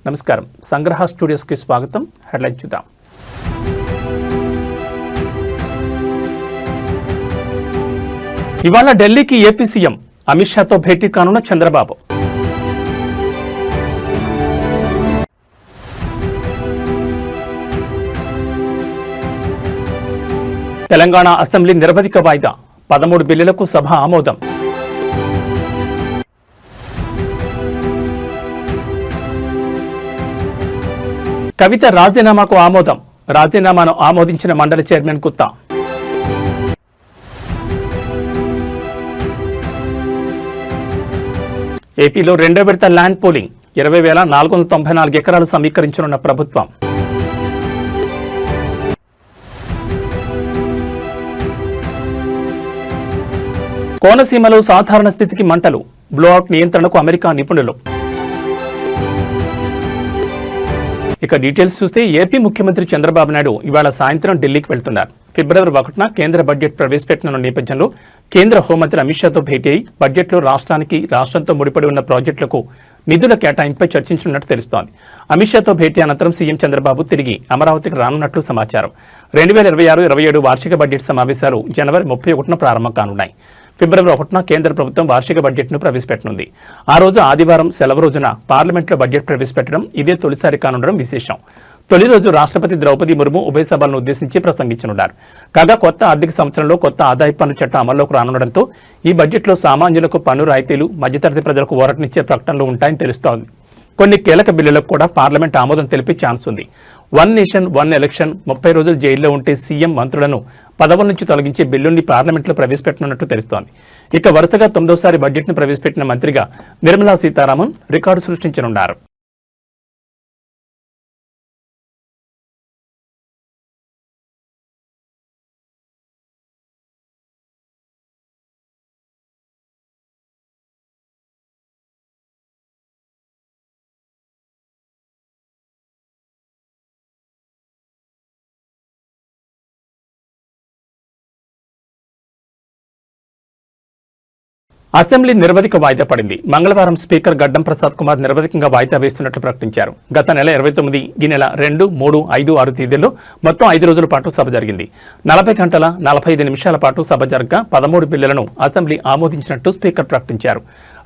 నమస్కారం. సంగ్రహ స్టూడియోస్కి స్వాగతం. హెడ్లైన్ చూద్దాం. ఇవాళ ఢిల్లీకి ఏపీ సీఎం అమిత్ షాతో భేటీ కానున్న చంద్రబాబు. తెలంగాణ అసెంబ్లీ నిరవధిక వాయిదా, 13 బిల్లులకు సభ ఆమోదం. కవిత రాజీనామాకు ఆమోదం, రాజీనామాను ఆమోదించిన మండలి చైర్మన్ గుత్తా. ఏపీలో 2వ విడత ల్యాండ్ పూలింగ్, 20,494 ఎకరాలు సమీకరించనున్న ప్రభుత్వం. కోనసీమలో సాధారణ స్థితికి మంటలు, బ్లోఅవుట్ నియంత్రణకు అమెరికా నిపుణులు. ఇక డీటెయిల్స్ చూస్తే ఏపీ ముఖ్యమంత్రి చంద్రబాబు నాయుడు ఇవాళ సాయంత్రం ఢిల్లీకి వెళ్తున్నారు. ఫిబ్రవరి 1న కేంద్ర బడ్జెట్ ప్రవేశపెట్టనున్న నేపథ్యంలో కేంద్ర హోంమంత్రి అమిత్ షాతో భేటీ అయి బడ్జెట్లో రాష్ట్రంతో ముడిపడి ఉన్న ప్రాజెక్టులకు నిధుల కేటాయింపుపై చర్చించనున్నట్టు తెలుస్తోంది. అమిత్ షాతో భేటీ అనంతరం సీఎం చంద్రబాబు తిరిగి అమరావతికి రానున్నట్లు సమాచారం. 2026-27 వార్షిక బడ్జెట్ సమావేశాలు జనవరి 31న ప్రారంభం కానున్నాయి. ఫిబ్రవరి 1న కేంద్ర ప్రభుత్వం వార్షిక బడ్జెట్ను ప్రవేశపెట్టనుంది. ఆ రోజు ఆదివారం సెలవు రోజున పార్లమెంట్లో బడ్జెట్ ప్రవేశపెట్టడం ఇదే తొలిసారి కానుండడం విశేషం. తొలి రోజు రాష్ట్రపతి ద్రౌపది ముర్ము ఉభయ సభలను ఉద్దేశించి ప్రసంగించనున్నారు. కాగా కొత్త ఆర్థిక సంవత్సరంలో కొత్త ఆదాయ పన్ను చట్టం అమల్లోకి రానుండడంతో ఈ బడ్జెట్లో సామాన్యులకు పన్ను రాయితీలు, మధ్యతరగతి ప్రజలకు ఊరటనిచ్చే ప్రకటనలు ఉంటాయని తెలుస్తోంది. కొన్ని కీలక బిల్లులకు కూడా పార్లమెంట్ ఆమోదం తెలిపే ఛాన్స్ ఉంది. 1 నేషన్ 1 ఎలక్షన్, 30 రోజులు జైల్లో ఉంటే సీఎం మంత్రులను పదవుల నుంచి తొలగించే బిల్లుని పార్లమెంట్లో ప్రవేశపెట్టనున్నట్టు తెలుస్తోంది. ఇక వరుసగా 9వసారి బడ్జెట్ను ప్రవేశపెట్టిన మంత్రిగా నిర్మలా సీతారామన్ రికార్డు సృష్టించనున్నారు. అసెంబ్లీ నిరవధిక వాయిదా పడింది. మంగళవారం స్పీకర్ గడ్డం ప్రసాద్ కుమార్ నిరవధికంగా వాయిదా వేస్తున్నట్లు ప్రకటించారు. గత నెల 29, ఈ నెల 2, 3, 5, 6 తేదీల్లో మొత్తం 5 రోజుల పాటు సభ జరిగింది. 40 గంటల 45 నిమిషాల పాటు సభ జరగగా 13 బిల్లులను అసెంబ్లీ ఆమోదించినట్టు స్పీకర్ ప్రకటించారు.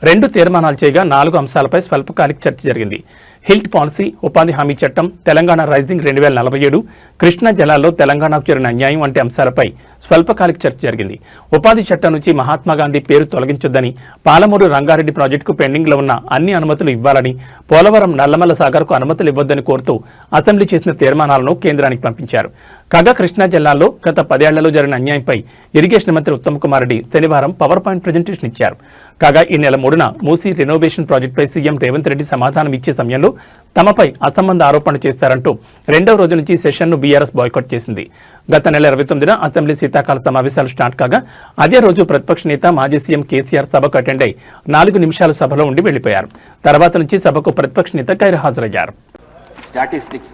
2 తీర్మానాలు చేయగా 4 అంశాలపై స్వల్పకాలిక చర్చ జరిగింది. హిల్ట్ పాలసీ, ఉపాధి హామీ చట్టం, తెలంగాణ రైజింగ్ 2047, కృష్ణా జలాల్లో తెలంగాణకు జరిగిన అన్యాయం వంటి అంశాలపై స్వల్పకాలిక చర్చ జరిగింది. ఉపాధి చట్టం నుంచి మహాత్మాగాంధీ పేరు తొలగించొద్దని, పాలమూరు రంగారెడ్డి ప్రాజెక్టుకు పెండింగ్లో ఉన్న అన్ని అనుమతులు ఇవ్వాలని, పోలవరం నల్లమల్ల సాగర్కు అనుమతులు ఇవ్వొద్దని కోరుతూ అసెంబ్లీ చేసిన తీర్మానాలను కేంద్రానికి పంపించారు. కాగా కృష్ణా జిల్లాలో గత 10 ఏళ్లలో జరిగిన అన్యాయంపై ఇరిగేషన్ మంత్రి ఉత్తమ్ కుమార్ రెడ్డి శనివారం పవర్ పాయింట్ ప్రజెంటేషన్ ఇచ్చారు. కాగా ఈ నెల 3న మూసీ రెనోవేషన్ ప్రాజెక్టుపై సీఎం రేవంత్ రెడ్డి సమాధానం ఇచ్చే సమయంలో తమపై అసంబంధ ఆరోపణలు చేశారంటూ 2వ రోజు నుంచి సెషన్ను బీఆర్ఎస్ బాయ్కాట్ చేసింది. గత నెల 29న అసెంబ్లీ శీతాకాల సమావేశాలు స్టార్ట్ కాగా అదే రోజు ప్రతిపక్ష నేత మాజీ సీఎం కేసీఆర్ సభకు అటెండ్ అయి 4 నిమిషాలు సభలో ఉండి వెళ్లిపోయారు. తర్వాత నుంచి సభకు ప్రతిపక్ష నేత గైర్హాజరయ్యారు. Statistics.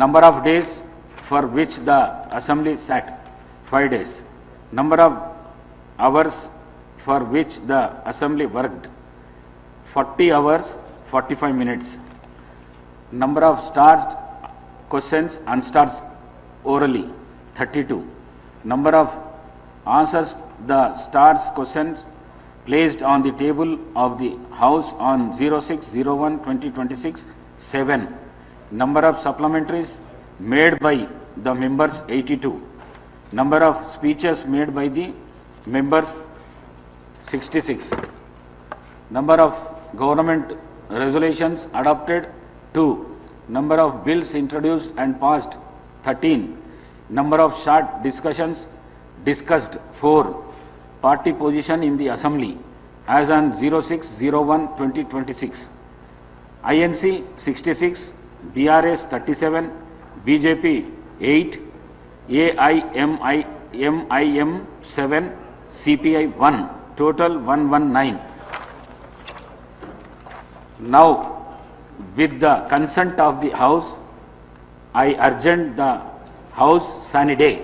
Number of days for which the assembly sat, 5 days. Number of hours for which the assembly worked, 40 hours 45 minutes. Number of starched questions unstarched orally, 32. Number of answers the starched questions placed on the table of the House on 06/01/2026, 7. Number of supplementaries made by the members, 82. Number of speeches made by the members, 66. Number of government resolutions adopted, 2. Number of bills introduced and passed, 13. Number of short discussions discussed, 4. Party position in the assembly as on 06/01/2026. INC 66, BRS 37, BJP 8, AIMIM 7, CPI 1, total 119. Now, with the consent of the House, I urgent the House sine die.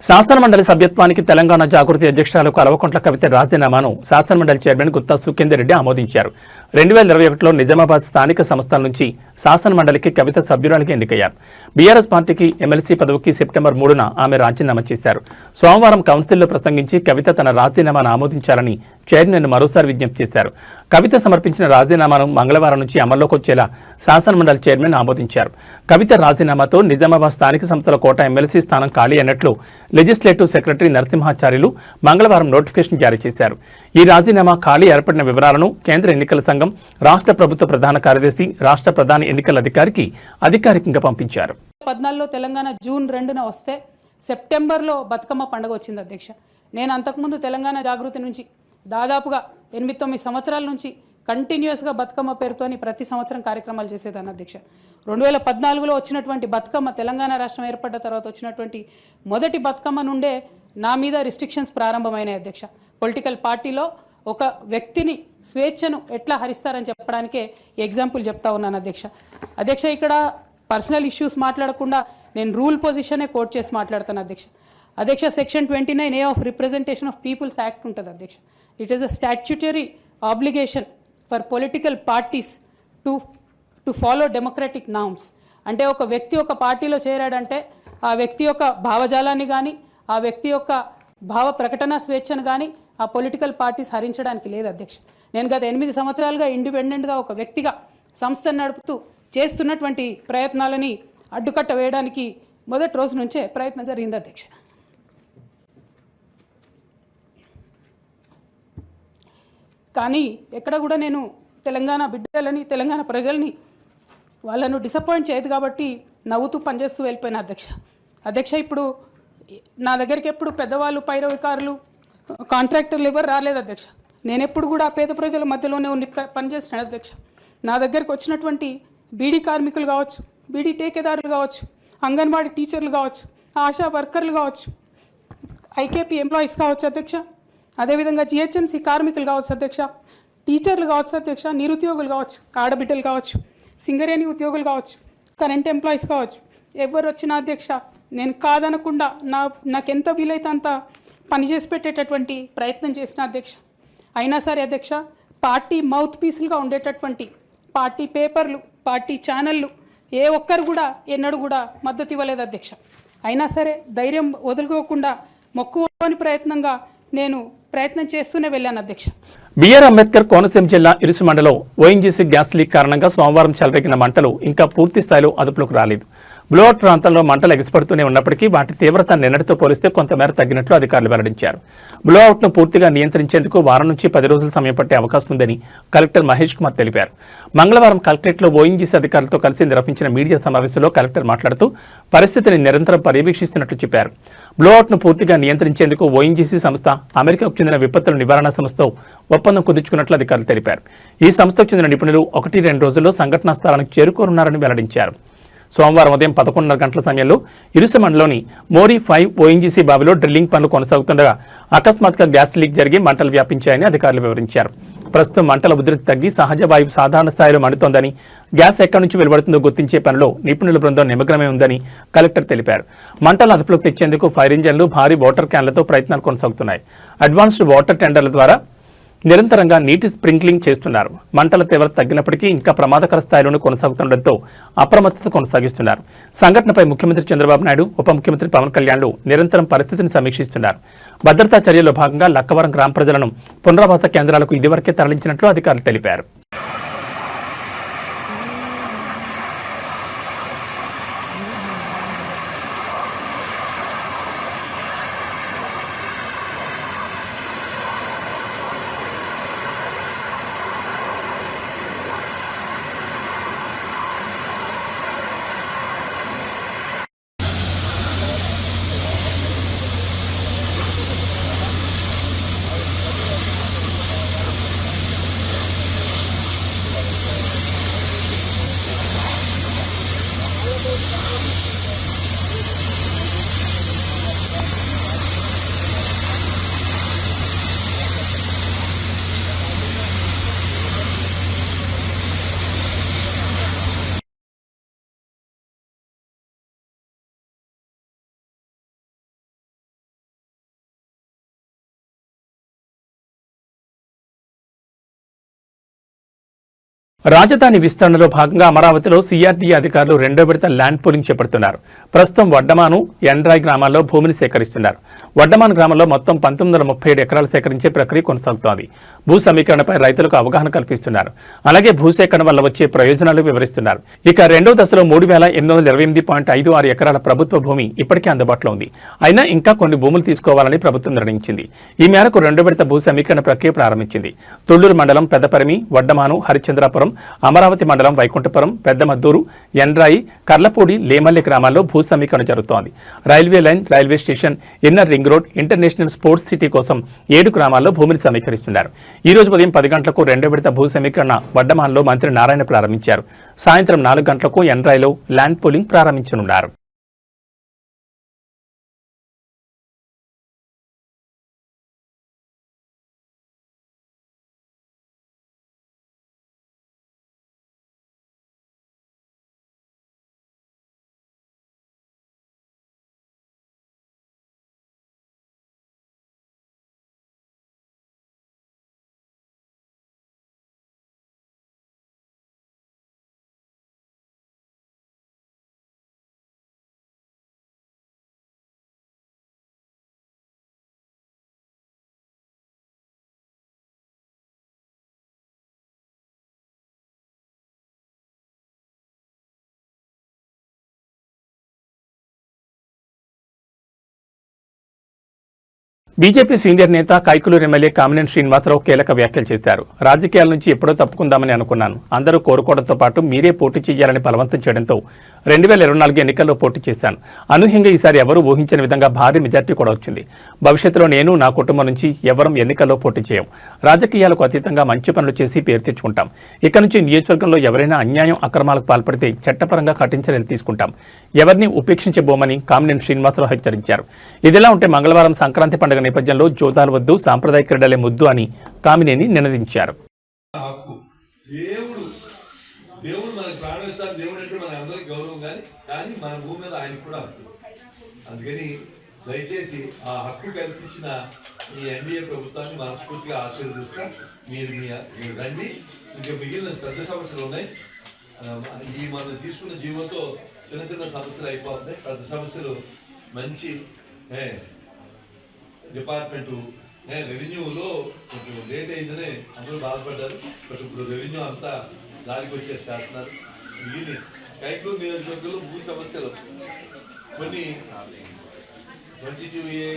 శాసనమండలి సభ్యత్వానికి తెలంగాణ జాగృతి అధ్యక్షురాలు కల్వకుంట్ల కవిత రాజీనామాను శాసనమండలి chairman Gutta Sukhender Reddy ఆమోదించారు. 2021లో నిజామాబాద్ స్థానిక సంస్థల నుంచి శాసనమండలికి కవిత సభ్యురాలిగా ఎన్నికయ్యారు. BRS పార్టీకి ఎమ్మెల్సీ పదవికి సెప్టెంబర్ 3న ఆమె రాజీనామా చేశారు. సోమవారం కౌన్సిల్లో ప్రసంగించి కవిత తన రాజీనామాను ఆమోదించాలని చైర్మన్ మరోసారి విజ్ఞప్తి చేశారు. కవిత సమర్పించిన రాజీనామాను మంగళవారం నుంచి అమల్లోకి వచ్చేలా శాసనమండలి చైర్మన్ ఆమోదించారు. కవిత రాజీనామాతో నిజామాబాద్ స్థానిక సంస్థల కోట ఎమ్మెల్సీ స్థానం ఖాళీ అన్నట్లు లెజిస్లేటివ్ సెక్రటరీ నరసింహాచార్యులు మంగళవారం నోటిఫికేషన్ జారీ చేశారు. ఈ రాజీనామా ఖాళీ ఏర్పడిన వివరాలను కేంద్ర ఎన్నికల సంఘం, రాష్ట్ర ప్రభుత్వ ప్రధాన కార్యదర్శి, రాష్ట్ర ప్రధాన ఎన్నికల అధికారికి అధికారికంగా పంపించారు. 14లో తెలంగాణ జూన్ 2న వస్తే సెప్టెంబర్లో బతుకమ్మ పండుగ వచ్చింది అధ్యక్ష. నేను అంతకుముందు తెలంగాణ జాగృతి నుంచి దాదాపుగా 8-9 సంవత్సరాల నుంచి కంటిన్యూస్గా బతుకమ్మ పేరుతోని ప్రతి సంవత్సరం కార్యక్రమాలు చేసేదాన్ని అధ్యక్ష. 2014లో వచ్చినటువంటి బతుకమ్మ, తెలంగాణ రాష్ట్రం ఏర్పడ్డ తర్వాత వచ్చినటువంటి మొదటి బతుకమ్మ నుండే నా మీద రిస్ట్రిక్షన్స్ ప్రారంభమైనాయి అధ్యక్ష. పొలిటికల్ పార్టీలో ఒక వ్యక్తిని స్వేచ్ఛను ఎట్లా హరిస్తారని చెప్పడానికే ఎగ్జాంపుల్ చెప్తా ఉన్నాను అధ్యక్ష. ఇక్కడ పర్సనల్ ఇష్యూస్ మాట్లాడకుండా నేను రూల్ పొజిషనే కోట్ చేసి మాట్లాడతాను అధ్యక్ష. Section 29A of representation of people's act ఉంటుంది అధ్యక్ష. It is a statutory obligation for political parties to follow democratic norms. అంటే ఒక వ్యక్తి ఒక పార్టీలో చేరాడంటే ఆ వ్యక్తి యొక్క భావజాలాన్ని కానీ, ఆ వ్యక్తి యొక్క భావ ప్రకటన స్వేచ్ఛను కానీ ఆ పొలిటికల్ పార్టీస్ హరించడానికి లేదు అధ్యక్ష. నేను గత 8 సంవత్సరాలుగా ఇండిపెండెంట్గా ఒక వ్యక్తిగా సంస్థను నడుపుతూ చేస్తున్నటువంటి ప్రయత్నాలని అడ్డుకట్ట వేయడానికి మొదటి రోజు నుంచే ప్రయత్నం జరిగింది అధ్యక్ష. కానీ ఎక్కడ కూడా నేను తెలంగాణ బిడ్డలని, తెలంగాణ ప్రజల్ని వాళ్ళను డిసప్పాయింట్ చేయదు కాబట్టి నవ్వుతూ పనిచేస్తూ వెళ్ళిపోయిన అధ్యక్ష. ఇప్పుడు నా దగ్గరికి ఎప్పుడు పెద్దవాళ్ళు, పైరవికారులు, కాంట్రాక్టర్లు ఎవరు రాలేదు అధ్యక్ష. నేను ఎప్పుడు కూడా పేద ప్రజల మధ్యలోనే ఉండి పనిచేస్తున్నాను అధ్యక్ష. నా దగ్గరికి వచ్చినటువంటి బీడీ కార్మికులు కావచ్చు, బీడీ టేకేదారులు కావచ్చు, అంగన్వాడీ టీచర్లు కావచ్చు, ఆశా వర్కర్లు కావచ్చు, ఐకేపీ ఎంప్లాయీస్ కావచ్చు అధ్యక్ష, అదేవిధంగా జిహెచ్ఎంసీ కార్మికులు కావచ్చు అధ్యక్ష, టీచర్లు కావచ్చు అధ్యక్ష, నిరుద్యోగులు కావచ్చు, ఆడబిడ్డలు కావచ్చు, సింగరేణి ఉద్యోగులు కావచ్చు, కరెంట్ ఎంప్లాయీస్ కావచ్చు, ఎవరు వచ్చినా అధ్యక్ష నేను కాదనకుండా నాకెంత వీలైతే అంత పనిచేసి పెట్టేటటువంటి ప్రయత్నం చేసిన అధ్యక్ష. అయినా సరే అధ్యక్ష, పార్టీ మౌత్ పీసులుగా ఉండేటటువంటి పార్టీ పేపర్లు, పార్టీ ఛానళ్ళు ఏ ఒక్కరు కూడా ఎన్నడూ కూడా మద్దతు ఇవ్వలేదు అధ్యక్ష. అయినా సరే ధైర్యం వదులుకోకుండా మొక్కువని ప్రయత్నంగా నేను ప్రయత్నం చేస్తూనే వెళ్ళాను అధ్యక్ష. బిఆర్ అంబేద్కర్ కోనసీమ జిల్లా ఇరుసుమండలో ఓఎన్జీసీ గ్యాస్ లీక్ కారణంగా సోమవారం చెలరేగిన మంటలు ఇంకా పూర్తి స్థాయిలో అదుపులోకి రాలేదు. బ్లోఅవుట్ ప్రాంతంలో మంటలు ఎగసిపడుతూనే ఉన్నప్పటికీ వాటి తీవ్రత నిన్నటితో పోలిస్తే కొంతమేర తగ్గినట్లు అధికారులు వెల్లడించారు. బ్లోఅవుట్ను పూర్తిగా నియంత్రించేందుకు వారం నుంచి 10 రోజుల సమయం పట్టే అవకాశం ఉందని కలెక్టర్ మహేష్ కుమార్ తెలిపారు. మంగళవారం కలెక్టరేట్లో ఓఎన్జీసీ అధికారులతో కలిసి నిర్వహించిన మీడియా సమావేశంలో కలెక్టర్ మాట్లాడుతూ పరిస్థితిని నిరంతరం పర్యవేక్షిస్తున్నట్లు చెప్పారు. బ్లోఅవుట్ను పూర్తిగా నియంత్రించేందుకు ఓఎన్జీసీ సంస్థ అమెరికాకు చెందిన విపత్తుల నివారణ సంస్థతో ఒప్పందం కుదుర్చుకున్నట్లు అధికారులు తెలిపారు. ఈ సంస్థకు చెందిన నిపుణులు 1-2 రోజుల్లో సంఘటనా స్థలానికి చేరుకోనున్నారని వెల్లడించారు. సోమవారం ఉదయం 11:30 గంటల సమయంలో ఇరుసమండలోని మోరీ 5 ఓఎన్జీసీ బావిలో డ్రిల్లింగ్ పనులు కొనసాగుతుండగా అకస్మాత్తుగా గ్యాస్ లీక్ జరిగి మంటలు వ్యాపించాయని అధికారులు వివరించారు. ప్రస్తుతం మంటల ఉధృతి తగ్గి సహజ వాయువు సాధారణ స్థాయిలో మండుతోందని, గ్యాస్ ఎక్కడి నుంచి వెలువడుతుందో గుర్తించే పనిలో నిపుణుల బృందం నిమగ్నమై ఉందని కలెక్టర్ తెలిపారు. మంటలు అదుపులోకి తెచ్చేందుకు ఫైర్ ఇంజన్లు, భారీ వాటర్ క్యాన్లతో ప్రయత్నాలు కొనసాగుతున్నాయి. అడ్వాన్స్డ్ వాటర్ టెండర్ల ద్వారా నిరంతరంగా నీటి స్ప్రింక్లింగ్ చేస్తున్నారు. మంటల తీవ్రత తగ్గినప్పటికీ ఇంకా ప్రమాదకర స్థాయిలోనే కొనసాగుతుండటంతో అప్రమత్తత కొనసాగిస్తున్నారు. సంఘటనపై ముఖ్యమంత్రి చంద్రబాబు నాయుడు, ఉప ముఖ్యమంత్రి పవన్ కళ్యాణ్లు నిరంతరం పరిస్థితిని సమీక్షిస్తున్నారు. భద్రతా చర్యల్లో భాగంగా లక్కవరం గ్రామ ప్రజలను పునరావాస కేంద్రాలకు ఇదివరకే తరలించినట్లు అధికారులు తెలిపారు. రాజధాని విస్తరణలో భాగంగా అమరావతిలో సిఆర్డీఏ అధికారులు రెండో విడత ల్యాండ్ పూలింగ్ చేపడుతున్నారు. ప్రస్తుతం వడ్డమాను, ఎండ్రాయి గ్రామాల్లో భూమిని సేకరిస్తున్నారు. వడ్డమాను గ్రామంలో మొత్తం 1937 ఎకరాలు సేకరించే ప్రక్రియ కొనసాగుతోంది. భూ సమీకరణపై రైతులకు అవగాహన కల్పిస్తున్నారు. అలాగే భూసేకరణ వల్ల వచ్చే ప్రయోజనాలు వివరిస్తున్నారు. ఇక రెండో దశలో 3828.56 ఎకరాల ప్రభుత్వ భూమి ఇప్పటికే అందుబాటులో ఉంది. అయినా ఇంకా కొన్ని భూములు తీసుకోవాలని ప్రభుత్వం నిర్ణయించింది. ఈ మేరకు రెండో విడత భూ సమీకరణ ప్రక్రియ ప్రారంభించింది. తుళ్లూరు మండలం పెద్దపరిమి, వడ్డమాను, హరిచంద్రాపురం, అమరావతి మండలం వైకుంఠపురం, పెద్దమద్దూరు, ఎండ్రాయి, కర్లపూడి, లేమల్లి గ్రామాల్లో భూ సమీకరణ జరుగుతోంది. Railway line, railway station, inner ring road, international sports city కోసం 7 గ్రామాల్లో భూమిని సమీకరిస్తున్నారు. ఈ రోజు ఉదయం 10 గంటలకు రెండో విడత భూ సమీకరణ వడ్డమాన్లో మంత్రి నారాయణ ప్రారంభించారు. సాయంత్రం 4 గంటలకు ఎండ్రాయిలో ల్యాండ్ పూలింగ్ ప్రారంభించనున్నారు. బీజేపీ సీనియర్ నేత కైకులూరు ఎమ్మెల్యే కామినేని శ్రీనివాసరావు కీలక వ్యాఖ్యలు చేశారు. రాజకీయాల నుంచి ఎప్పుడో తప్పుకుందామని అనుకున్నాను. అందరూ కోరుకోవడంతో పాటు మీరే పోటీ చేయాలని బలవంతం చేయడంతో 2024 ఎన్నికల్లో పోటీ చేశాను. అనూహ్యంగా ఈసారి ఎవరూ ఊహించని విధంగా భారీ మెజార్టీ కూడా వచ్చింది. భవిష్యత్తులో నేను, నా కుటుంబం నుంచి ఎవరం ఎన్నికల్లో పోటీ చేయం. రాజకీయాలకు అతీతంగా మంచి పనులు చేసి పేరు తెచ్చుకుంటాం. ఇక నుంచి నియోజకవర్గంలో ఎవరైనా అన్యాయం, అక్రమాలకు పాల్పడితే చట్టపరంగా కఠిన చర్యలు తీసుకుంటాం. ఎవరిని ఉపేక్షించబోమని కామినేని శ్రీనివాసరావు హెచ్చరించారు. ఇదిలా ఉంటే మంగళవారం సంక్రాంతి పండుగ నేపథ్యంలో జోదాలు వద్దు, సాంప్రదాయ క్రీడలే ముద్దు అని కామినేని నినదించారు. దేవుడు మనకి ప్రాణిస్తాడు. దేవుడు అంటే మన అందరికి గౌరవం కానీ మన భూమి మీద ఆయనకు కూడా హక్కు. అందుకని దయచేసి ఆ హక్కు కల్పించిన ఈ ఎన్డీఏ ప్రభుత్వాన్ని మనస్ఫూర్తిగా ఆశీర్వదిస్తా. మీరు రండి. ఇంకా మిగిలిన పెద్ద సమస్యలు ఉన్నాయి. ఈ మనం తీసుకున్న జీవోతో చిన్న చిన్న సమస్యలు అయిపోతున్నాయి. పెద్ద సమస్యలు మంచి డిపార్ట్మెంటు రెవెన్యూలో కొంచెం లేట్ అయిందని అందరూ బాధపడ్డారు. బట్ ఇప్పుడు రెవెన్యూ అంతా దానికి వచ్చేసి చేస్తున్నారు. మిగిలిన కైకూరు నియోజకవర్గంలో భూ సమస్యలు కొన్ని 22A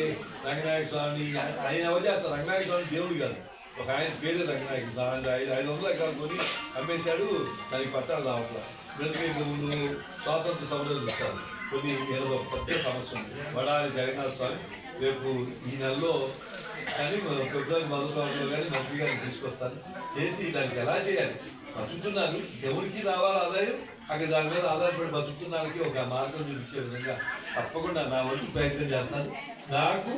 రంగనాయక స్వామి ఆయన ఎవరు చేస్తారు? రంగనాయక స్వామి దేవుడు కాదు, ఒక ఆయన పేరే రంగనాయక స్వామి. 500 ఎకరాలు కొని అమ్మేశాడు. దానికి పట్టాలు రావట్లా. వీళ్ళకి ముందు స్వాతంత్ర సమరం ఇస్తారు. కొన్ని ఏదో పెద్ద సమస్య ఉంది. వడాలి జగన్నాథ స్వామి రేపు ఈ నెలలో కానీ ఫిబ్రవరి మొదటి వారంలో కానీ మంత్రి గారిని తీసుకొస్తాను. చేసి దానికి ఎలా చేయాలి, బతుకుతున్నారు ఎవరికి రావాలి ఆదాయం, అక్కడ దాని మీద ఆధారపడి బతుకుతున్నానికి ఒక మార్గం చూపించే విధంగా తప్పకుండా నా వంతు ప్రయత్నం చేస్తాను. నాకు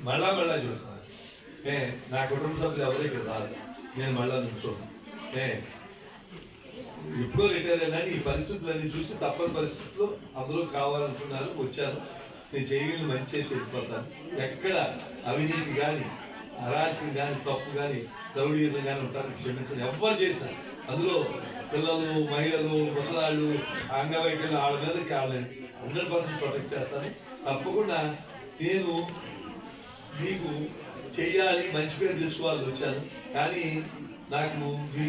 మళ్ళా చూస్తున్నాను. నా కుటుంబ సభ్యులు ఎవరో ఇక్కడ రాదు. నేను మళ్ళా నుంచోను. ఎప్పుడో రిటైర్ అయినా ఈ పరిస్థితులన్నీ చూసి తప్పని పరిస్థితుల్లో అందరూ కావాలనుకున్నారు, వచ్చాను. నేను చేయగలిగిన మంచి చేసి వెళ్ళిపోతాను. ఎక్కడ అవినీతి కానీ, అరాచకం కానీ, తప్పు కానీ, చౌడీలు కానీ ఉంటారని క్షమించండి. ఎవరు చేసినా అందులో పిల్లలు, మహిళలు, ముసలాళ్ళు, అంగవైకల్యం వాళ్ళ మీదకి వాళ్ళని 100% ప్రొటెక్ట్ చేస్తాను. తప్పకుండా నేను మీకు చెయ్యాలి, మంచి పేరు తెచ్చుకోవాలని వచ్చాను. కానీ నాకు